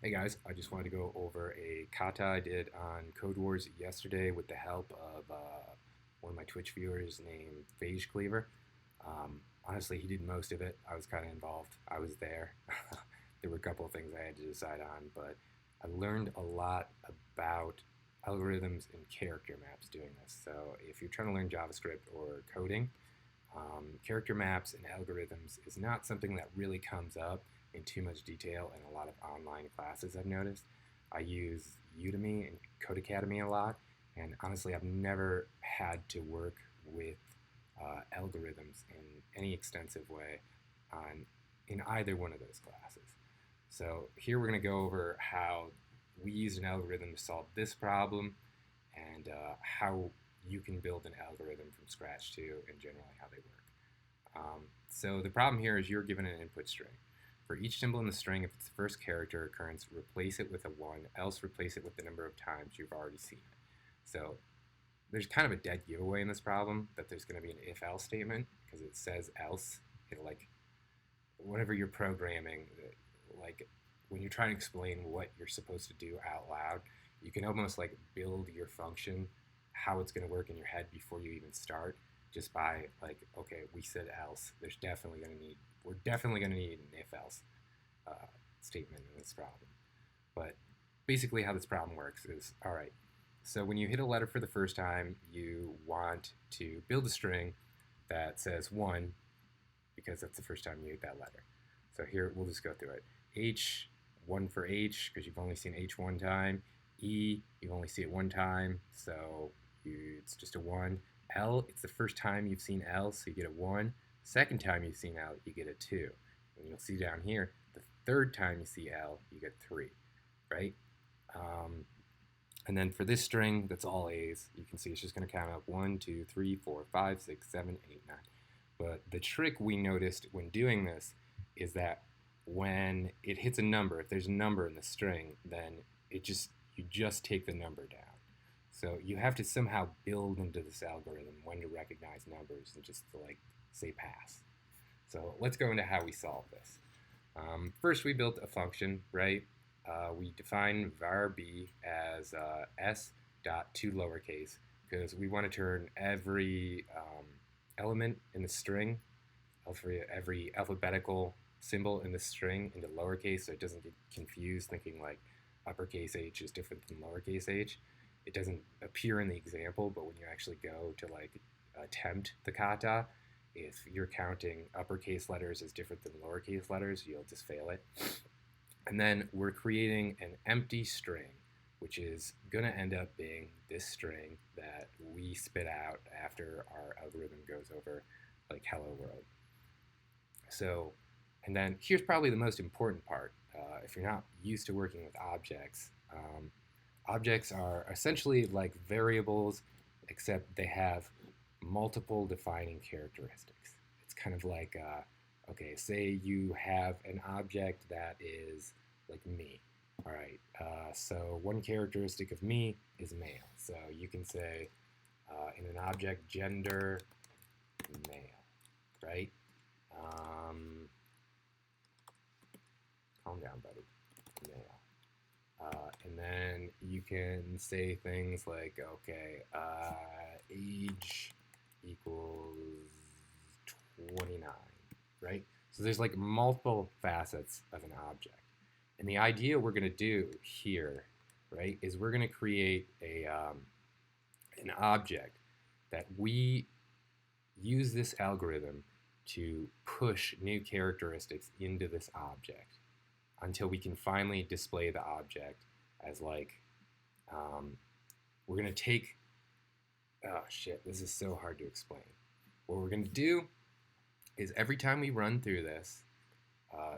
Hey guys, I just wanted to go over a kata I did on Code Wars yesterday with the help of one of my Twitch viewers named Phage Cleaver. Honestly, he did most of it. I was kind of involved. I was there. There were a couple of things I had to decide on, but I learned a lot about algorithms and character maps doing this. So if you're trying to learn JavaScript or coding, character maps and algorithms is not something that really comes up in too much detail in a lot of online classes I've noticed. I use Udemy and Codecademy a lot, and honestly, I've never had to work with algorithms in any extensive way in either one of those classes. So here we're going to go over how we use an algorithm to solve this problem and how you can build an algorithm from scratch too, and generally how they work. So the problem here is you're given an input string. For each symbol in the string, if it's the first character occurrence, replace it with a 1, else replace it with the number of times you've already seen it. So there's kind of a dead giveaway in this problem that there's going to be an if-else statement because it says else. Like whenever you're programming, like when you're trying to explain what you're supposed to do out loud, you can almost like build your function, how it's going to work in your head before you even start, just by like, okay, we said else. We're definitely going to need an if else statement in this problem. But basically, how this problem works is, all right. So when you hit a letter for the first time, you want to build a string that says 1 because that's the first time you hit that letter. So here, we'll just go through it. H, 1 for H, because you've only seen H one time. E, you only see it one time, so it's just a 1. L, it's the first time you've seen L, so you get a 1. Second time you've seen L, you get a 2. And you'll see down here, the third time you see L, you get 3, right? And then for this string, that's all A's. You can see it's just going to count up 1, 2, 3, 4, 5, 6, 7, 8, 9. But the trick we noticed when doing this is that when it hits a number, if there's a number in the string, then you just take the number down. So you have to somehow build into this algorithm when to recognize numbers and just to like say pass. So let's go into how we solve this. First, we built a function, right? We define var b as s dot to lowercase because we want to turn every element in the string, every alphabetical symbol in the string into lowercase, so it doesn't get confused thinking like uppercase h is different than lowercase h. It doesn't appear in the example, but when you actually go to like attempt the kata, if you're counting uppercase letters as different than lowercase letters, you'll just fail it. And then we're creating an empty string, which is going to end up being this string that we spit out after our algorithm goes over like hello world. So, and then here's probably the most important part. If you're not used to working with objects, objects are essentially like variables, except they have multiple defining characteristics. It's kind of like, okay, say you have an object that is like me. All right, so one characteristic of me is male. So you can say in an object, gender, male, right? Calm down, buddy. Male. And then you can say things like, okay, age equals 29, right? So there's like multiple facets of an object. And the idea we're going to do here, right, is we're going to create an object that we use this algorithm to push new characteristics into this object until we can finally display the object as like, we're going to take, oh shit, this is so hard to explain. What we're going to do is every time we run through this,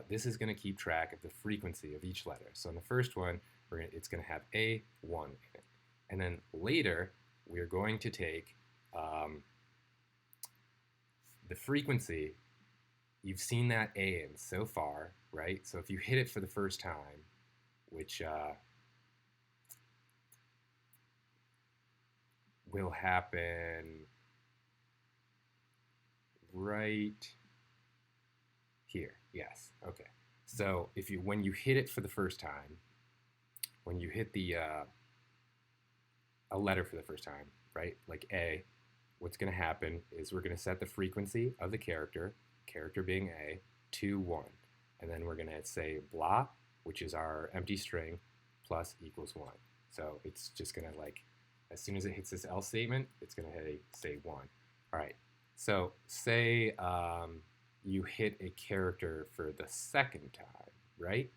this is going to keep track of the frequency of each letter. So in the first one, it's going to have A1 in it. And then later, we're going to take the frequency. You've seen that A in so far, right? So if you hit it for the first time, which will happen right here. Yes. Okay. So when you hit it for the first time, when you hit the a letter for the first time, right? Like A, what's going to happen is we're going to set the frequency of the character, character being A, to 1. And then we're going to say blah, which is our empty string, plus equals 1. So it's just going to, like, as soon as it hits this else statement, it's going to say 1. All right. So say you hit a character for the second time, right?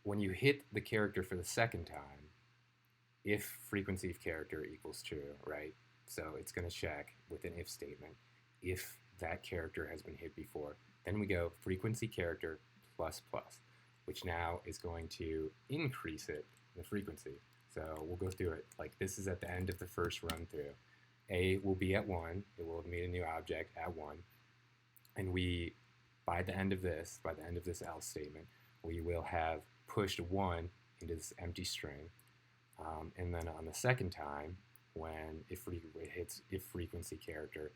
When you hit the character for the second time, if frequency of character equals true, right? So it's going to check with an if statement if that character has been hit before. Then we go frequency character plus plus, which now is going to increase it, the frequency. So we'll go through it. Like this is at the end of the first run through. A will be at 1. It will have made a new object at 1. And we, by the end of this else statement, we will have pushed 1 into this empty string. And then on the second time, when it hits if frequency character,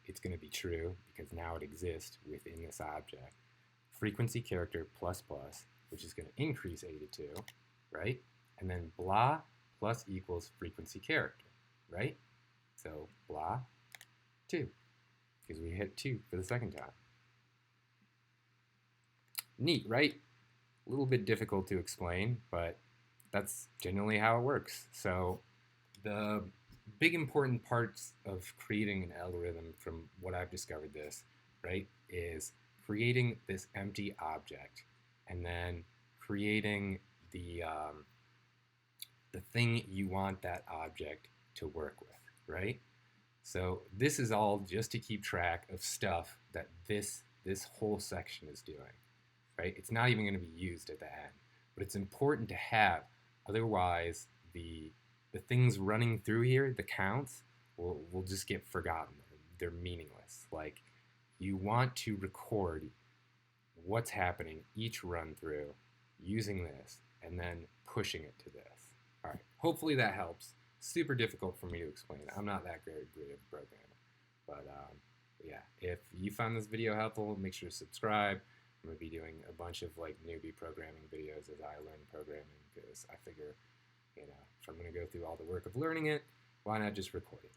it's going to be true because now it exists within this object. Frequency character plus plus, which is going to increase A to 2, right? And then blah plus equals frequency character, right? So blah 2, because we hit 2 for the second time. Neat, right? A little bit difficult to explain, but that's generally how it works. So the big important parts of creating an algorithm, from what I've discovered this, right, is creating this empty object and then creating the thing you want that object to work with, right? So this is all just to keep track of stuff that this whole section is doing, right? It's not even going to be used at the end, but it's important to have. Otherwise, the things running through here, the counts, will just get forgotten. They're meaningless. Like, you want to record what's happening each run through using this and then pushing it to this. All right, hopefully that helps. Super difficult for me to explain. I'm not that great of a programmer. But yeah, if you found this video helpful, make sure to subscribe. I'm going to be doing a bunch of like newbie programming videos as I learn programming, because I figure, if I'm going to go through all the work of learning it, why not just record it?